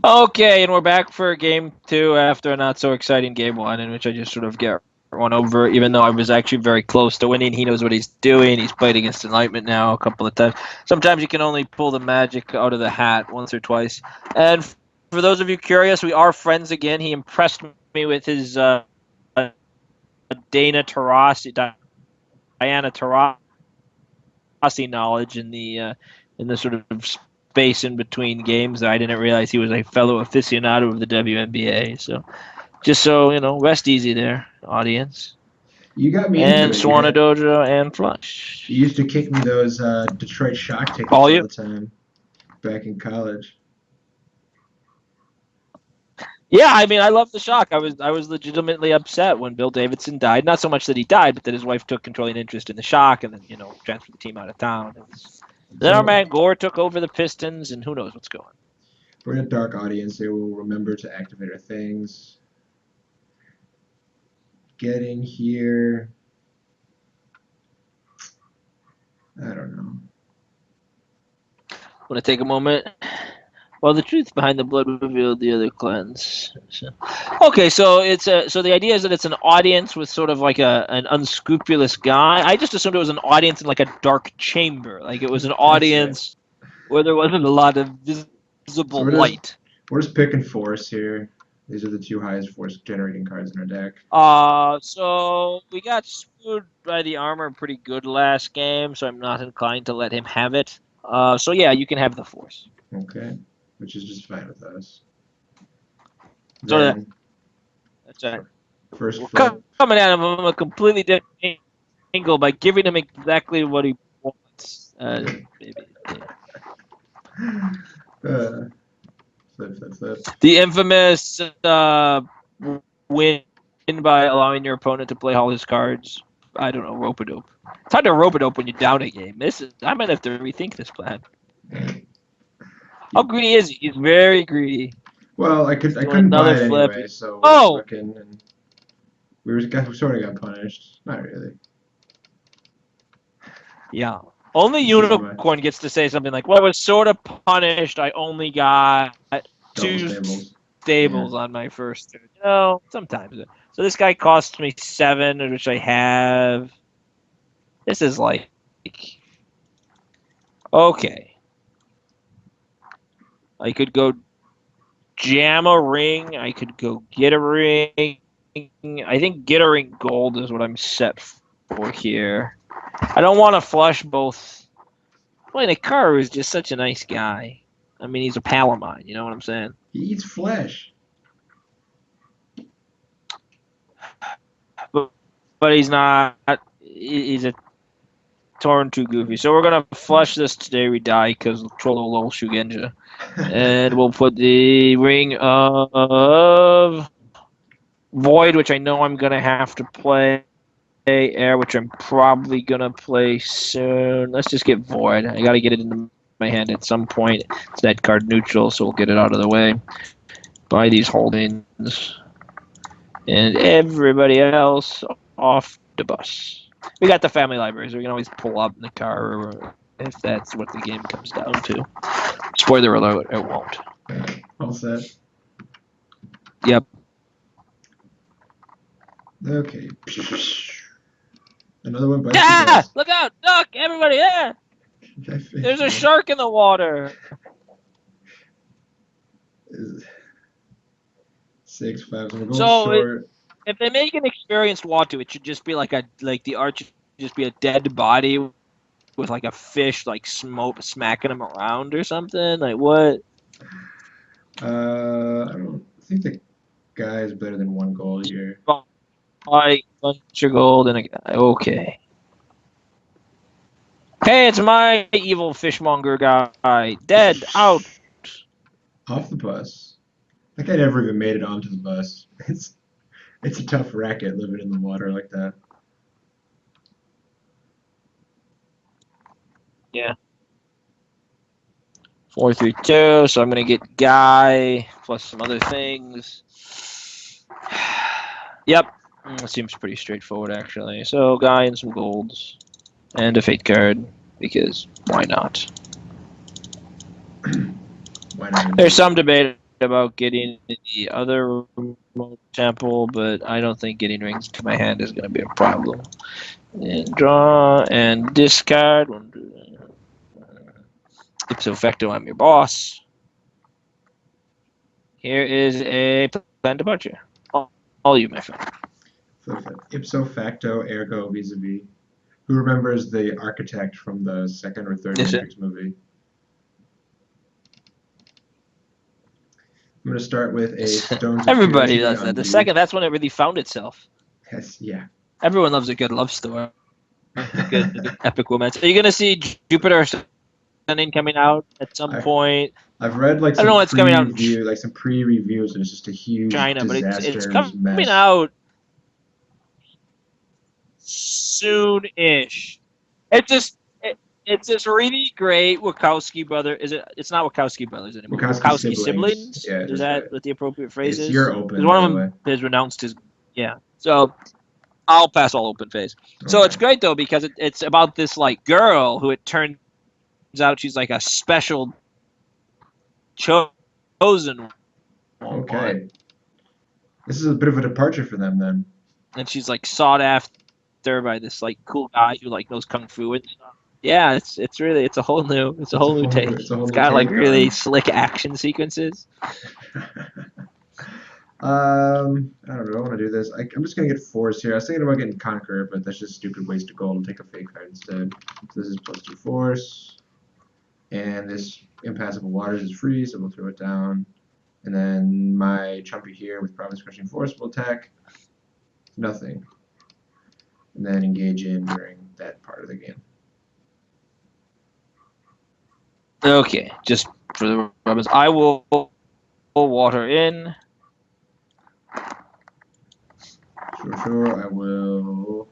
Okay, and we're back for game two after a not so exciting game one, in which I just sort of get one over, even though I was actually very close to winning. He knows what he's doing. He's played against Enlightenment now a couple of times. Sometimes you can only pull the magic out of the hat once or twice. And for those of you curious, we are friends again. He impressed me with his Diana Taurasi knowledge in the sort of space in between games. I didn't realize he was a fellow aficionado of the WNBA. So just so you know, rest easy there, audience. You got me into And it. Swana Dojo and Flush. You used to kick me those Detroit Shock tickets All all you? the time back in college. Yeah, I mean, I love the Shock. I was legitimately upset when Bill Davidson died. Not so much that he died, but that his wife took controlling interest in the Shock and then transferred the team out of town. Then our So man Gore took over the Pistons, and who knows what's going on. we're in a dark audience here. We'll remember to activate our things. Get in here. I don't know. Want to take a moment? Well, the truth behind the blood revealed the other cleanse. Okay, so the idea is that it's an audience with sort of like an unscrupulous guy. I just assumed it was an audience in like a dark chamber, like it was an That's right. audience where there wasn't a lot of So visible we're just light. we're just picking force here. These are the two highest force generating cards in our deck. So we got screwed by the armor pretty good last game, so I'm not inclined to let him have it. So yeah, you can have the force. Okay, which is just fine with us. So Then that's right. first We're flip. coming at him from a completely different angle by giving him exactly what he wants. Maybe. Flip. The infamous win by allowing your opponent to play all his cards. I don't know, rope-a-dope. It's hard to rope-a-dope when you're down a game. I might have to rethink this plan. How greedy is he? He's very greedy. Well, I He's doing couldn't buy another it flip. anyway, so we're Oh! looking, and we sort of got punished. Not really. Yeah. Only This is my Unicorn gets to say something like, well, I was sort of punished. I only got double two stables. stables on my first turn. Sometimes. So this guy costs me 7, which I have. This is like, okay. I could go jam a ring. I could go get a ring. I think get a ring gold is what I'm set for here. I don't want to flush both. Well, Nikaru is just such a nice guy. I mean, he's a pal of mine. You know what I'm saying? He eats flesh. But he's not. He's a torn too goofy. So we're gonna flush this today. We die because Trollo Lol Shugenja, and we'll put the ring of Void, which I know I'm gonna have to play. Air, which I'm probably gonna play soon. Let's just get Void. I gotta get it into my hand at some point. It's that card neutral, so we'll get it out of the way. Buy these holdings, and everybody else off the bus. We got the family library, so we can always pull up in the car if that's what the game comes down to. Spoiler alert, it won't. All set. Yep. Okay. Another one bites Ah! the dust. Look out! Duck! Everybody! Yeah! There's a shark in the water. 6, 5, so we're going So short. if they make an experienced Watu, it should just be like the art should just be a dead body with like a fish like smacking him around or something. Like what? I don't think the guy is better than 1 gold here. Buy bunch of gold and a guy. Okay. Hey, it's my evil fishmonger guy. Dead. Out. Off the bus. That guy never even made it onto the bus. It's a tough racket living in the water like that. Yeah. 4-3-2. So I'm gonna get guy plus some other things. Yep. It seems pretty straightforward actually. So guy and some golds. And a fate card. Because why not? Why not? There's some debate about getting the other remote temple, but I don't think getting rings to my hand is going to be a problem. And draw and discard. Ipso facto, I'm your boss. Here is a planned departure. All you, my friend. Ipso facto, ergo vis-a-vis. Who remembers the architect from the second or third Matrix movie? I'm going to start with a Stones of Everybody Purity does on that. The D. second, that's when it really found itself. Yes, yeah. Everyone loves a good love story. A good epic romance. Are you going to see Jupiter Ascending coming out at some point? I've read like I don't know some what's coming out in pre-reviews, and it's just a huge China, but it's disastrous coming mess. out soon-ish. It's this really great Wachowski brother. It's not Wachowski brothers anymore. Wachowski siblings. Yeah, Is that what the appropriate phrase is? You're open. Because one of them has renounced his. Yeah. So I'll pass all open phase. So Okay. it's great though because it's about this like girl who it turns out she's like a special chosen one. Okay. This is a bit of a departure for them then. And she's like sought after by this like cool guy who like knows kung fu and stuff. Yeah, it's a whole new take. It's got like really slick action sequences. I don't know. I want to do this. I'm just gonna get force here. I was thinking about getting conquer, but that's just stupid waste of gold. I'll take a fake card instead. So this is +2 force, and this impassable waters is free, so we'll throw it down. And then my Trumpy here with province crushing force will attack. Nothing. And then engage in during that part of the game. Okay, just for the rubbers, I will water in. Sure, I will.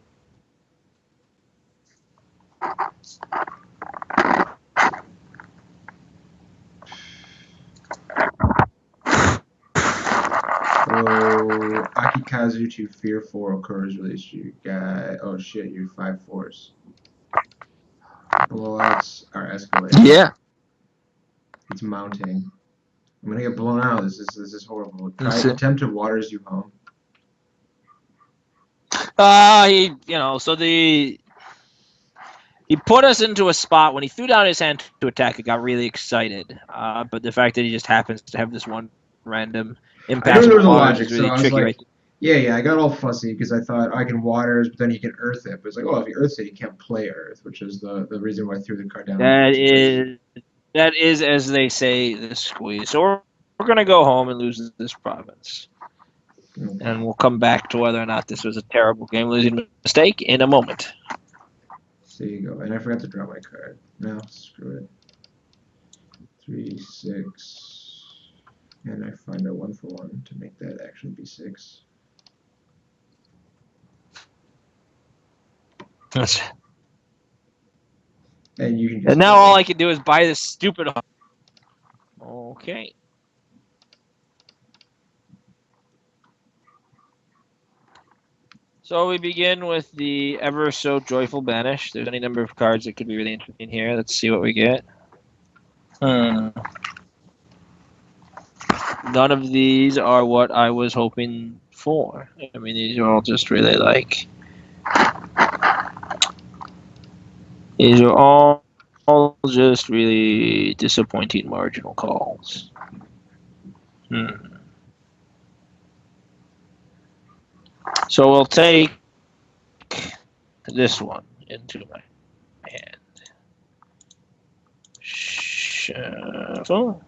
So Akikazu to Fear 4 occurs, release you guy. Oh shit, you're 5 force. Blowouts are escalating. Yeah. It's mounting. I'm gonna get blown out. This is horrible. Attempt to waters you home. He put us into a spot when he threw down his hand to attack. It got really excited. But the fact that he just happens to have this one random impassable I knew there was a waters logic, is really so I was tricky, like, right? yeah, I got all fussy because I thought I can waters, but then you can earth it. But it's like, oh, if you earth it, you can't play earth, which is the reason why I threw the card down. That is, as they say, the squeeze. So we're gonna go home and lose this province. Okay. And we'll come back to whether or not this was a terrible game-losing mistake in a moment. There you go. And I forgot to draw my card. No, screw it. 3, 6. And I find a 1-for-1 to make that actually be 6. And you can just. And now all I can do is buy this stupid. Okay. So we begin with the ever so joyful banish. There's any number of cards that could be really interesting here. Let's see what we get. None of these are what I was hoping for. I mean, these are all just really like. These are all just really disappointing marginal calls. So we'll take this one into my hand. Shuffle.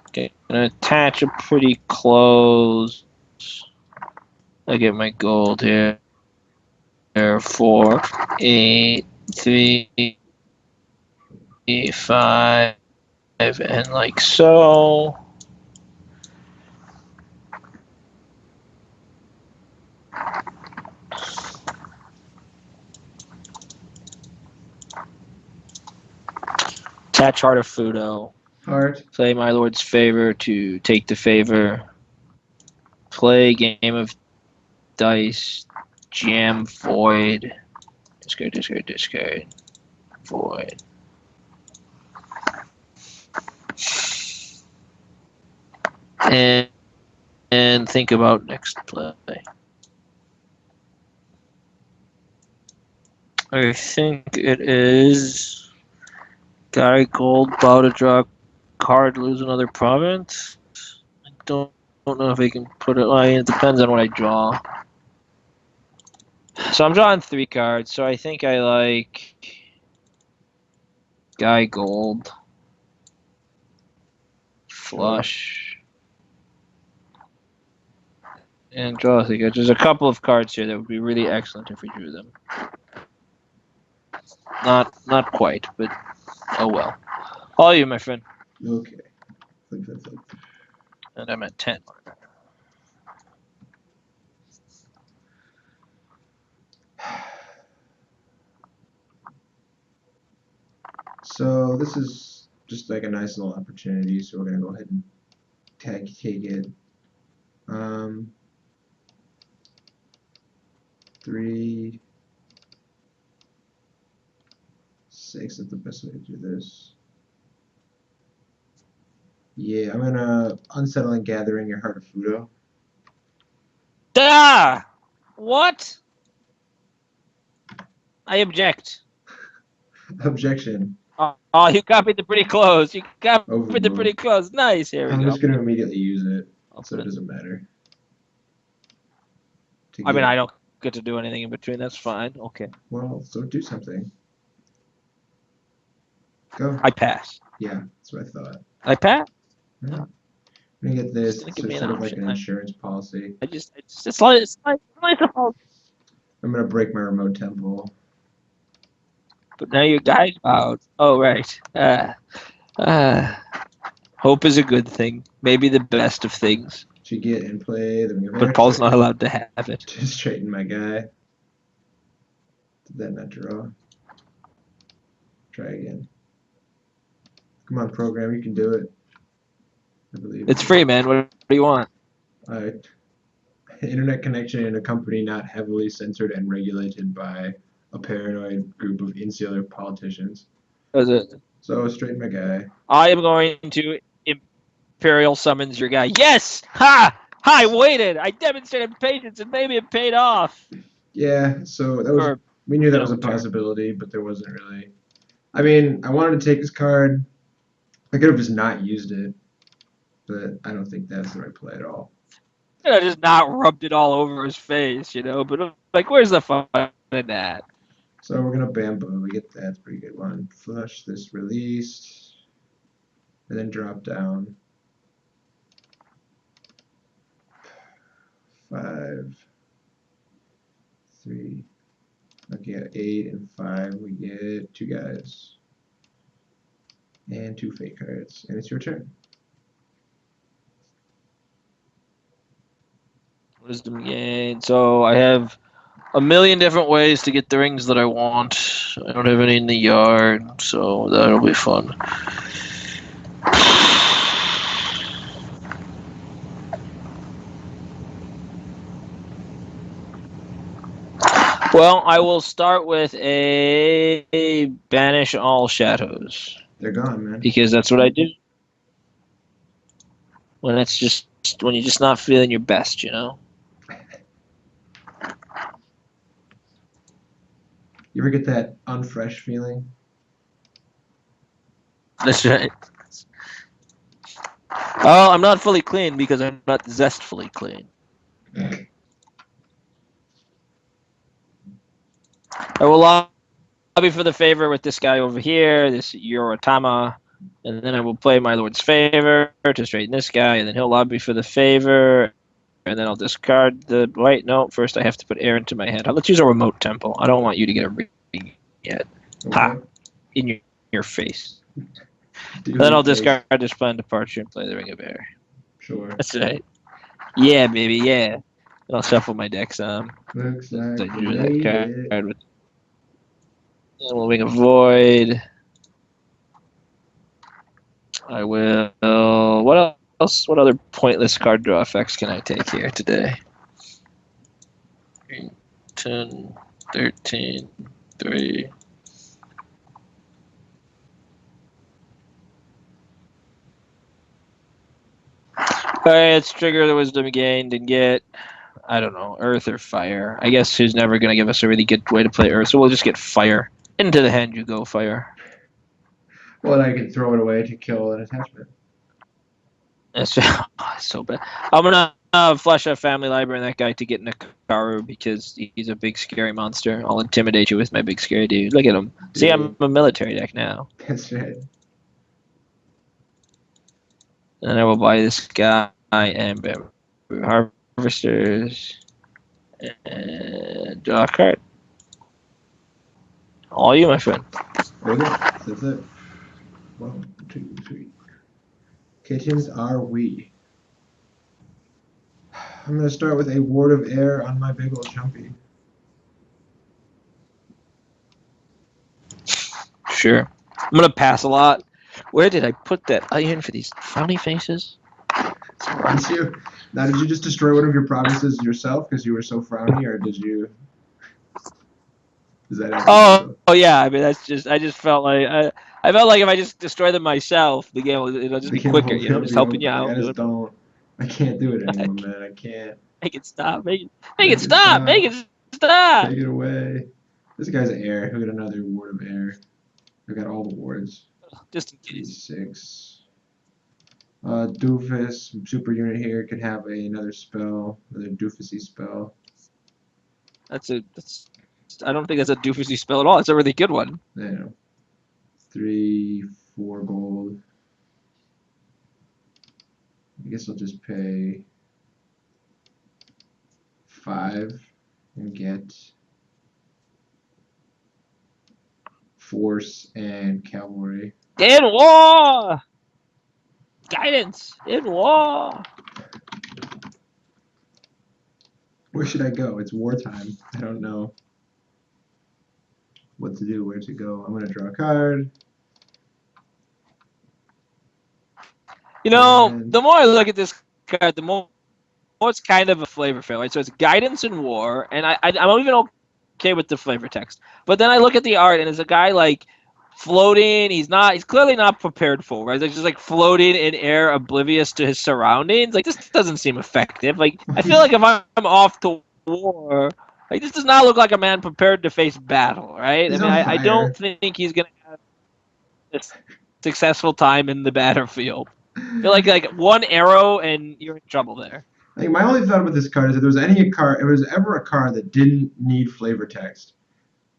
Okay, gonna attach a pretty close. I get my gold here. 4, 8, 3, 5, and like so. Attach Heart of Fudo. Heart. Play My Lord's Favor to take the favor. Play Game of Dice. Jam Void. Discard. Void. and think about next play. I think it is Guy Gold, bow to draw card, lose another province. I don't know if I can put it. It depends on what I draw. So I'm drawing 3 cards. So I think I like Guy Gold, flush, and draw 3 cards. There's a couple of cards here that would be really excellent if we drew them. Not quite, but oh well. All you, my friend. Okay. Flip, flip, flip. And I'm at 10. So this is just like a nice little opportunity, so we're gonna go ahead and take it. 3, 6 is the best way to do this. Yeah, I'm gonna Unsettling Gathering your Heart of Fudo. Da! What? I object. Objection. Oh, you copied the pretty close. You copied the Overruled. pretty close. Nice. Here we I'm go. just gonna immediately use it, I'll so put it it. doesn't matter. I mean, I don't get to do anything in between. That's fine. Okay. Well, so do something. Go. I pass. Yeah, that's what I thought. I pass. Yeah. I'm gonna get this. Just It's give me an sort of like option. an insurance policy. It's like I'm gonna break my remote temple. But now your guy's out. Oh right. Hope is a good thing. Maybe the best of things. To get in play the Ring of Air. But Paul's not allowed to have it. To straighten my guy. Did that not draw? Try again. Come on, program, you can do it. I believe It's free, man. What do you want? Internet connection in a company not heavily censored and regulated by a paranoid group of insular politicians. Is it? So straighten my guy. I am going to Imperial summons your guy. Yes! Ha! I waited. I demonstrated patience, and maybe it paid off. Yeah, so that was we knew that was a possibility, but there wasn't really. I mean, I wanted to take this card. I could have just not used it, but I don't think that's the right play at all. I just not rubbed it all over his face, But like, where's the fun in that? So we're gonna bamboo. We get that. Pretty good one. Flush this released, and then drop down. 5, 3. Okay, at 8 and 5, we get 2 guys and 2 fake cards, and it's your turn. Wisdom gain. So I have a million different ways to get the rings that I want. I don't have any in the yard, so that'll be fun. Well, I will start with a banish all shadows. They're gone, man. Because that's what I do. When you're just not feeling your best, You ever get that unfresh feeling? That's right. Oh, I'm not fully clean because I'm not zestfully clean. I will lobby for the favor with this guy over here, this Yorotama, and then I will play my lord's favor to straighten this guy, and then he'll lobby for the favor, and then I'll discard the white. No, first I have to put air into my hand. Let's use a remote temple. I don't want you to get a ring yet. Okay. Ha! In your face. Then I'll discard this plan departure and play the Ring of Air. Sure. That's right. Yeah, baby, yeah. And I'll shuffle my deck some. Looks like I you drew made that card it. with a little Wing of Void. I will. What else? What other pointless card draw effects can I take here today? 10, 13, 3. Alright, let's trigger the wisdom gained and get, I don't know, earth or fire. I guess she's never going to give us a really good way to play earth, so we'll just get fire. Into the hand you go, fire. Well, then I can throw it away to kill an attachment. That's so bad. I'm going to flush out family library and that guy to get Nakaru because he's a big scary monster. I'll intimidate you with my big scary dude. Look at him. See, I'm a military deck now. That's right. And I will buy this guy and bamboo harvesters and draw a card. All you, my friend. Okay, that's it. 1, 2, 3. Kittens are we. I'm going to start with a ward of air on my big old chumpy. Sure. I'm going to pass a lot. Where did I put that iron for these frowny faces? Surprise you. Now, did you just destroy one of your provinces yourself because you were so frowny, or did you? Is that Oh yeah. I mean, that's just. I just felt like I felt like if I just destroy them myself, the game it'll just be quicker. You know, just helping you out. I just don't. I can't do it anymore, man. I can't. Make it stop. Make it stop. Make it stop. Take it away. This guy's air. He'll get another ward of air. I got all the wards. Just in case. 6. Doofus super unit here could have another spell, another doofusy spell. That's. I don't think that's a doofusy spell at all. It's a really good one. Yeah. 3, 4 gold. I guess I'll just pay 5 and get force and cavalry. In war! Guidance! In war! Where should I go? It's wartime. I don't know what to do, where to go. I'm going to draw a card. You know, the more I look at this card, the more it's kind of a flavor fail, right? So it's guidance in war, and I'm even okay with the flavor text. But then I look at the art, and it's a guy like floating. He's clearly not prepared for, right? He's just like floating in air, oblivious to his surroundings. Like, this doesn't seem effective. Like, I feel like if I'm off to war, like, this does not look like a man prepared to face battle, right? He's I don't think he's gonna have a successful time in the battlefield. I feel like one arrow and you're in trouble there. Like, my only thought about this card is if there was ever a card that didn't need flavor text,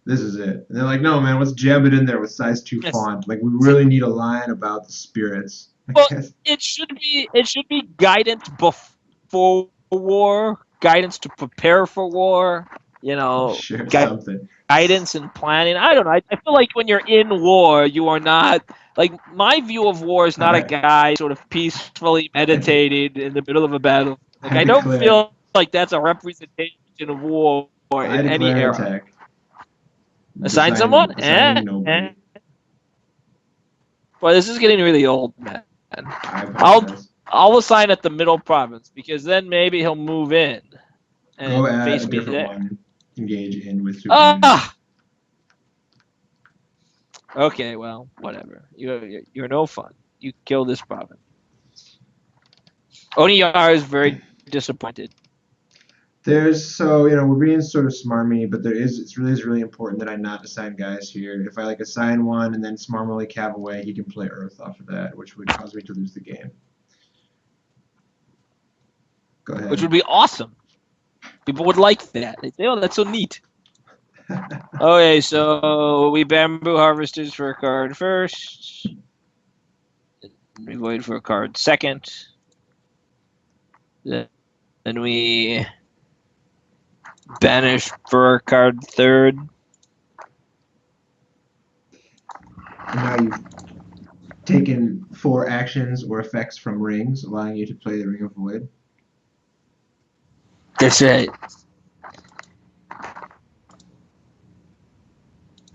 this is it. And they're like, no, man, let's jab it in there with size 2 font. Like, we really need a line about the spirits. Well, it should be guidance before war, guidance to prepare for war. You know, sure, something. Guidance and planning. I don't know. I feel like when you're in war, you are not. Like, my view of war is not a guy sort of peacefully meditating in the middle of a battle. Like, I don't feel like that's a representation of war in any era. Attack. Assign someone? Boy, this is getting really old, man. I'll assign at the middle province, because then maybe he'll move in and face me there. One. Engage in with super. Okay, well, whatever. You're no fun. You kill this province. Oniyar is very disappointed. We're being sort of smarmy, but it's really important that I not assign guys here. If I assign one and then smarmily cav away, he can play Earth off of that, which would cause me to lose the game. Go ahead. Which would be awesome. People would like that. They'd say, oh, that's so neat. Okay, so we bamboo harvesters for a card first. We void for a card second. Then we banish for a card third. And now you've taken 4 actions or effects from rings, allowing you to play the Ring of Void. That's right.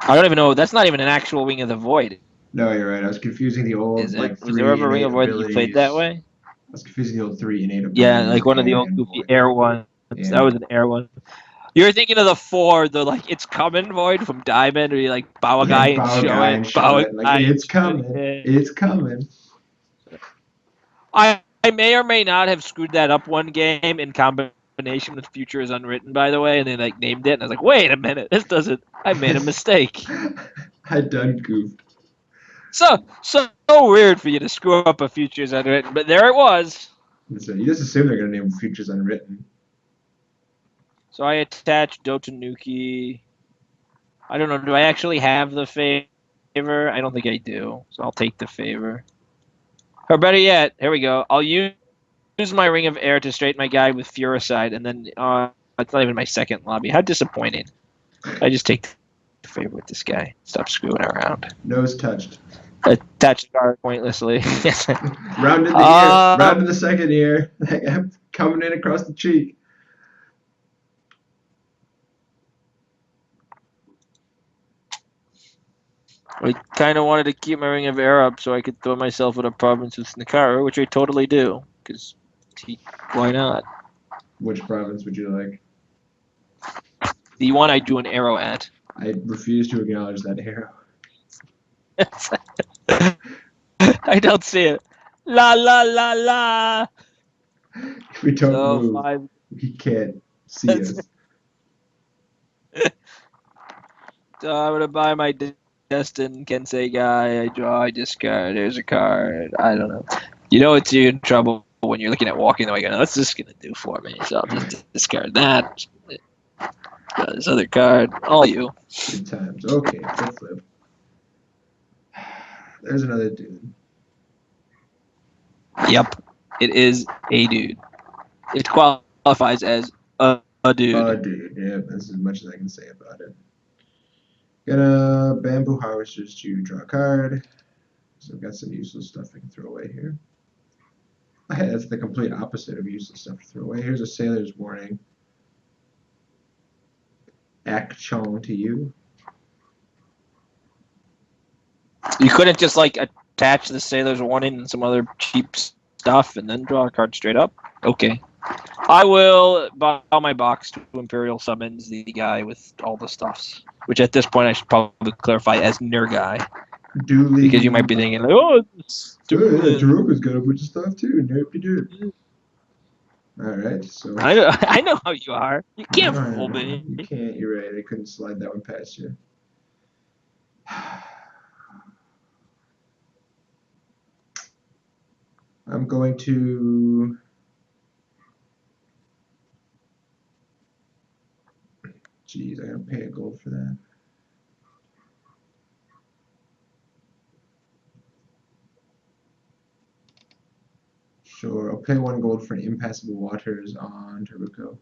I don't even know. That's not even an actual Ring of the Void. No, you're right. I was confusing the old was there ever a Ring of Void that you played that way? I was confusing the old 3 innate abilities. Yeah, like one of the old goofy air ones. Yeah. That was an air one. You're thinking of the 4, it's coming Void from Diamond, where you bow a guy and show it. It's coming. It's coming. I may or may not have screwed that up one game in combination with Future is Unwritten, by the way, and they like named it, and I was like, wait a minute, this doesn't. I made a mistake. I done goofed. So weird for you to screw up a Future is Unwritten, but there it was. So you just assume they're gonna name Futures Unwritten. So I attached Dotanuki. I don't know. Do I actually have the favor? I don't think I do. So I'll take the favor. Or better yet, here we go. I'll use my Ring of Air to straighten my guy with Furicide, and then it's not even my second lobby. How disappointing. I just take the favor with this guy. Stop screwing around. Nose touched. Attach the guard pointlessly. Round in the ear. Round in the second ear. Coming in across the cheek. I kind of wanted to keep my Ring of Air up so I could throw myself at a province with Nakaru, which I totally do. Because why not? Which province would you like? The one I do an arrow at. I refuse to acknowledge that arrow. I don't see it. La la la la. If we don't move, 5. he can't see us. So I'm gonna buy my Destin Kensei guy. I draw. I discard. There's a card. I don't know. You know it's you in trouble when you're looking at walking the way. What's this gonna do for me? So I'll just discard that. This other card. All you. Good times. Okay, flip flip. There's another dude. Yep, it is a dude. It qualifies as a dude. A dude. Yeah, that's as much as I can say about it. Gonna Bamboo Harvesters to draw a card. So I've got some useless stuff I can throw away here. That's the complete opposite of useless stuff to throw away. Here's a Sailor's Warning. Action to you. You couldn't just like attach the Sailor's Warning and some other cheap stuff and then draw a card straight up? Okay. I will buy my box to Imperial Summons the guy with all the stuffs. Which at this point I should probably clarify as Nerguy. Duly. Because you might be thinking, oh, it's Taruka's got a bunch of stuff too. Nerpy. Alright, so. I know how you are. You can't fool me. You can't, you're right. I couldn't slide that one past you. I'm going to. Jeez, I gotta pay a gold for that. Sure, I'll pay 1 gold for an Impassable Waters on Taruko.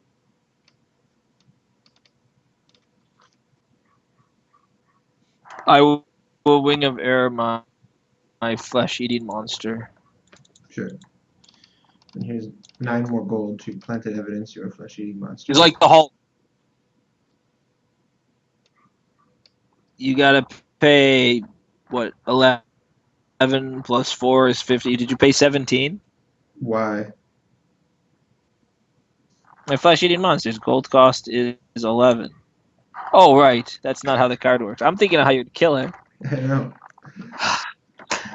I will Wing of Air my flesh-eating monster. Sure. And here's 9 more gold to Planted Evidence, your flesh-eating monster. It's like the Hulk. You gotta pay, what, 11 plus 4 is 50. Did you pay 17? Why? My flesh-eating monster's gold cost is 11. Oh, right. That's not how the card works. I'm thinking of how you'd kill him. I know.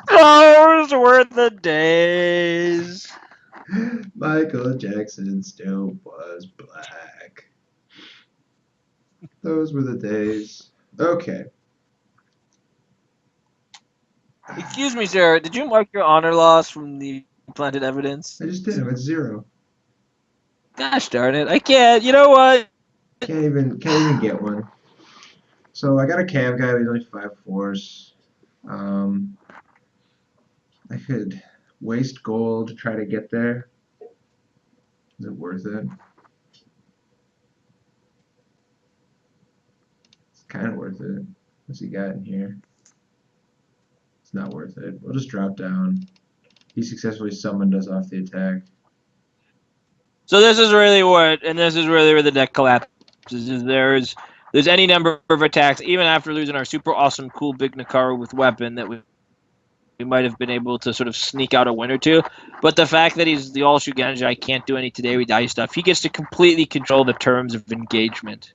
Those were the days. Michael Jackson still was black. Those were the days. Okay. Excuse me, sir. Did you mark your honor loss from the Planted Evidence? I just did. I'm at 0. Gosh darn it. I can't. You know what? Can't even get one. So I got a Cav guy, but he's only 5 force. I could waste gold to try to get there. Is it worth it? It's kind of worth it. What's he got in here? It's not worth it. We'll just drop down. He successfully summoned us off the attack. So this is really what, and this is really where the deck collapses. Is there's any number of attacks, even after losing our super awesome, cool big Nakaru with weapon, that we might have been able to sort of sneak out a win or two. But the fact that he's the all Shugenja, can't do any today we die stuff, he gets to completely control the terms of engagement.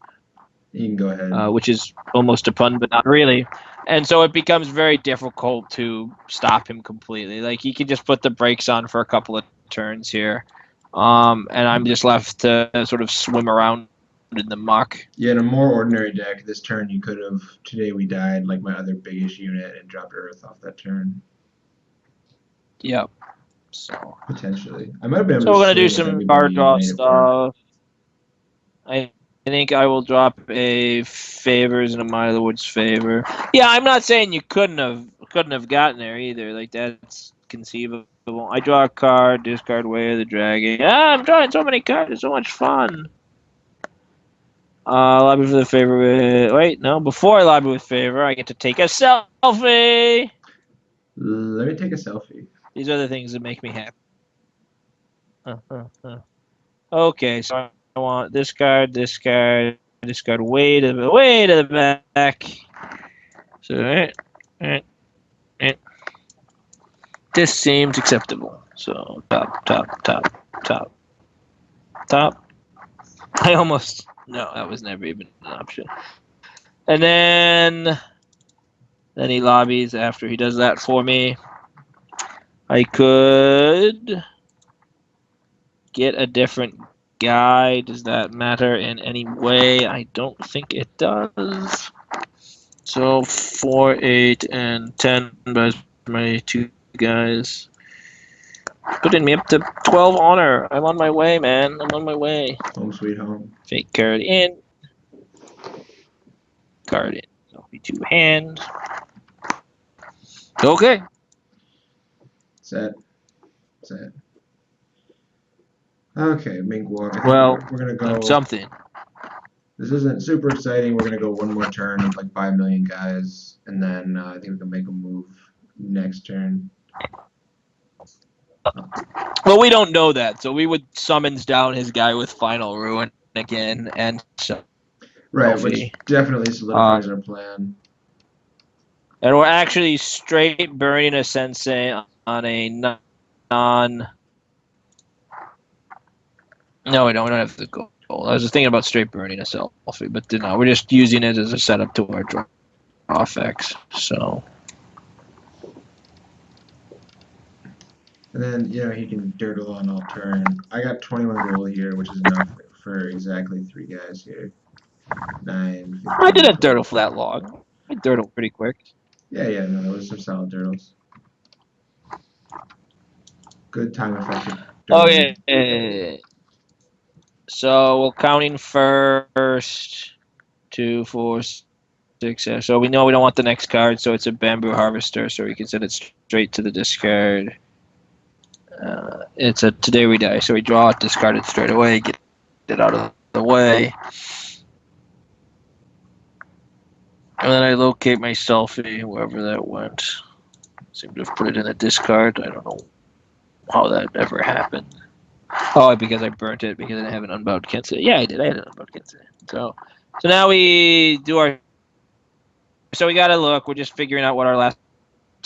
You can go ahead. Which is almost a pun, but not really. And so it becomes very difficult to stop him completely. Like, he can just put the brakes on for a couple of turns here. And I'm just left to sort of swim around in the muck. Yeah, in a more ordinary deck, this turn you could have Today We Died, like my other biggish unit, and dropped Earth off that turn. Yep. So Potentially. I might have been able we're to gonna do swing with some card everybody and draw made it work. stuff. I think I will drop a favors in a Mile of the Woods favor. Yeah, I'm not saying you couldn't have gotten there either. Like that's conceivable. I draw a card, discard Way of the Dragon. Ah, I'm drawing so many cards. It's so much fun. Lobby for the favor. Wait, no. Before I lobby with favor, I get to take a selfie. Let me take a selfie. These are the things that make me happy. Okay, so I want this card, discard way to the back. So this seems acceptable. So top. I almost no, that was never even an option. And then he lobbies after he does that for me. I could get a different guy. Does that matter in any way? I don't think it does. So 4, 8, and 10 by my two guys. Putting me up to 12 honor. I'm on my way, man. I'm on my way. Home sweet home. Fake card in. Card in. Selfie two hand. Okay. Set. Okay, Mink Walk. I think Well, we're gonna go. something. This isn't super exciting. We're gonna go one more turn with like 5 million guys, and then I think we can make a move next turn. Well, we don't know that, so we would summons down his guy with Final Ruin again, and so. Right, Selfie. which definitely solidifies our plan. And we're actually straight burning a sensei on a non. No, we don't have the goal. I was just thinking about straight burning a selfie, but no, we're just using it as a setup to our draw effects. So. And then, he can dirtle on all turn. I got 21 gold here, which is enough for exactly 3 guys here. 9, 15, I didn't 20. dirtle for that long. I dirtled pretty quick. Yeah, no, those are some solid dirtles. Good time effective. Okay. So we're counting first. 2, 4, 6. So we know we don't want the next card, so it's a Bamboo Harvester, so we can send it straight to the discard. It's a Today We Die, so we draw it, discard it straight away, get it out of the way. And then I locate my selfie, wherever that went. Seem to have put it in the discard. I don't know how that ever happened. Oh, because I burnt it because I didn't have an unbound Kensei. Yeah, I did. I had an unbound Kensei. So now we do our. So we gotta look. We're just figuring out what our last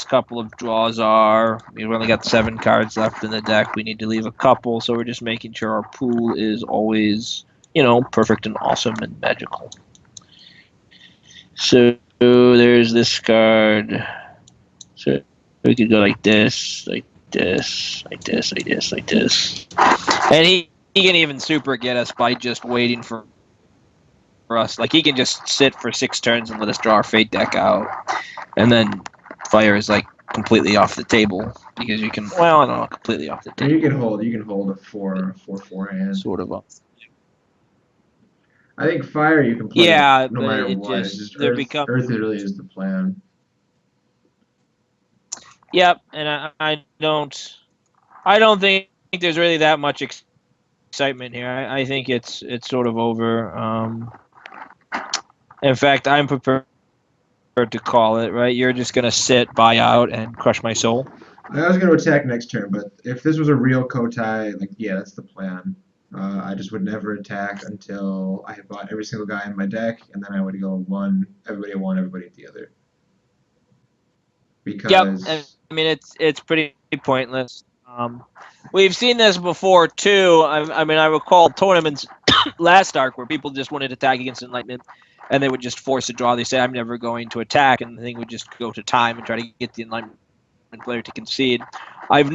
couple of draws are. We've only got 7 cards left in the deck. We need to leave a couple, so we're just making sure our pool is always, perfect and awesome and magical. So there's this card. So we could go like this, like this, like this, like this, like this. And he can even super get us by just waiting for us. Like he can just sit for 6 turns and let us draw our fate deck out. And then fire is like completely off the table because you can, well, I don't know, completely off the table. You can hold a 4/4 hand. Sort of. I think fire you can play Yeah, no but matter it what. just, It's just there Earth. becomes. Earth really is the plan. Yep, and I don't think there's really that much excitement here. I think it's sort of over. In fact, I'm prepared to call it, right? You're just gonna sit, buy out, and crush my soul. I was going to attack next turn, but if this was a real Kotei, that's the plan. I just would never attack until I had bought every single guy in my deck, and then I would go everybody at one, everybody at the other. Because Yep, I mean it's pretty pointless. We've seen this before too. I recall tournaments last arc where people just wanted to attack against Enlightenment, and they would just force a draw. They say, "I'm never going to attack," and the thing would just go to time and try to get the Enlightenment player to concede. I've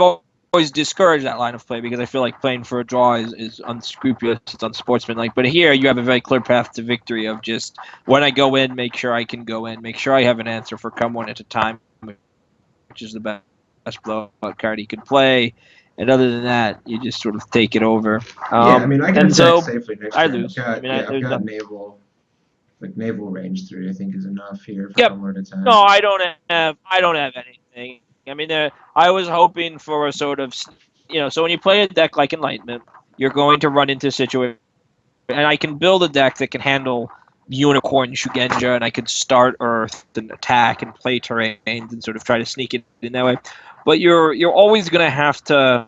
always always discourage that line of play because I feel like playing for a draw is unscrupulous, it's unsportsmanlike. But here you have a very clear path to victory of just when I go in, make sure I can go in, make sure I have an answer for come one at a time, which is the best blowout card he could play. And other than that, you just sort of take it over. Yeah, I mean, I can And attack so safely next I turn. lose. I mean, I've there's got nothing. naval range 3. I think is enough here for Yep. come one at a time. No, I don't have anything. I mean, I was hoping for a sort of, so when you play a deck like Enlightenment, you're going to run into situations, and I can build a deck that can handle Unicorn Shugenja, and I could start Earth and attack and play terrains and sort of try to sneak it in that way. But you're always gonna have to.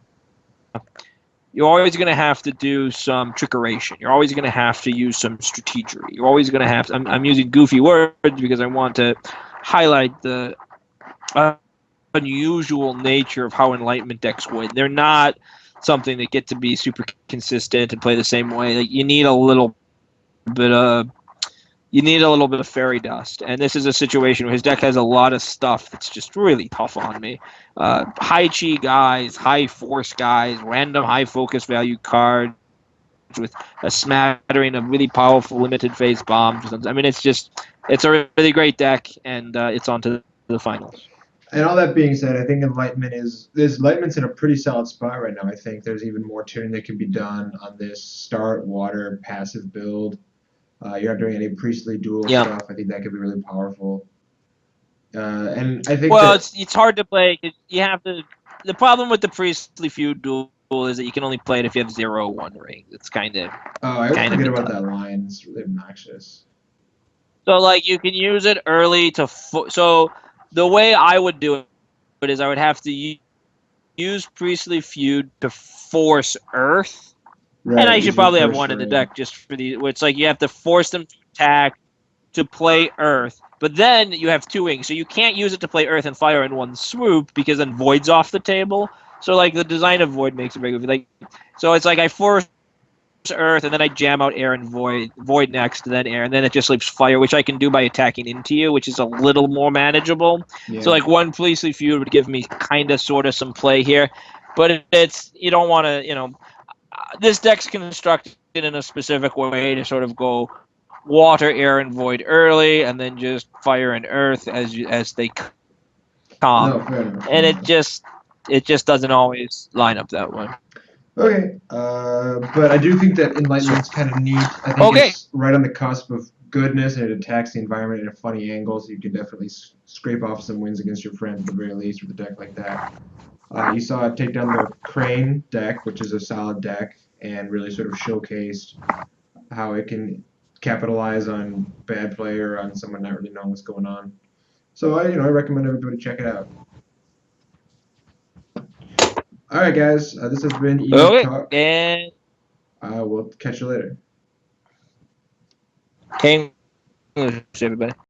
You're always going to have to do some trickeration. You're always going to have to use some strategery. You're always going to have to. I'm using goofy words because I want to highlight the unusual nature of how Enlightenment decks win. They're not something that get to be super consistent and play the same way. Like you need a little bit of fairy dust, and this is a situation where his deck has a lot of stuff that's just really tough on me. High chi guys, high force guys, random high focus value cards with a smattering of really powerful limited phase bombs. I mean, it's a really great deck, and it's on to the finals. And all that being said, I think Enlightenment's in a pretty solid spot right now. I think there's even more tuning that can be done on this start water passive build. You're not doing any priestly duel Yeah. stuff. I think that could be really powerful. And I think Well, that it's hard to play. You have to. The problem with the priestly feud duel is that you can only play it if you have 0-1 rings. It's I always forget about tough. that line. It's really obnoxious. So like you can use it early to so the way I would do it is I would have to use priestly feud to force Earth, Right, and I should use your probably have first one in the ring. deck just for the. It's like you have to force them to attack to play Earth, but then you have 2 wings, so you can't use it to play Earth and Fire in one swoop because then Void's off the table. So like the design of Void makes it very good. Like, so it's like I force Earth and then I jam out Air and Void next, and then Air, and then it just leaves Fire, which I can do by attacking into you, which is a little more manageable. Yeah. So like one Priestly Feud would give me kind of sort of some play here, but it's you don't want to this deck's constructed in a specific way to sort of go water, air, and void early, and then just fire and earth as they come. No, fair enough. And Fair enough. it just doesn't always line up that way. Okay, but I do think that Enlightenment's kind of neat. I think it's right on the cusp of goodness, and it attacks the environment in a funny angle, so you can definitely scrape off some wins against your friends at the very least with a deck like that. You saw it take down the Crane deck, which is a solid deck, and really sort of showcased how it can capitalize on bad play or on someone not really knowing what's going on. So I recommend everybody check it out. All right, guys, this has been Easy Talk. And We'll catch you later. English, everybody.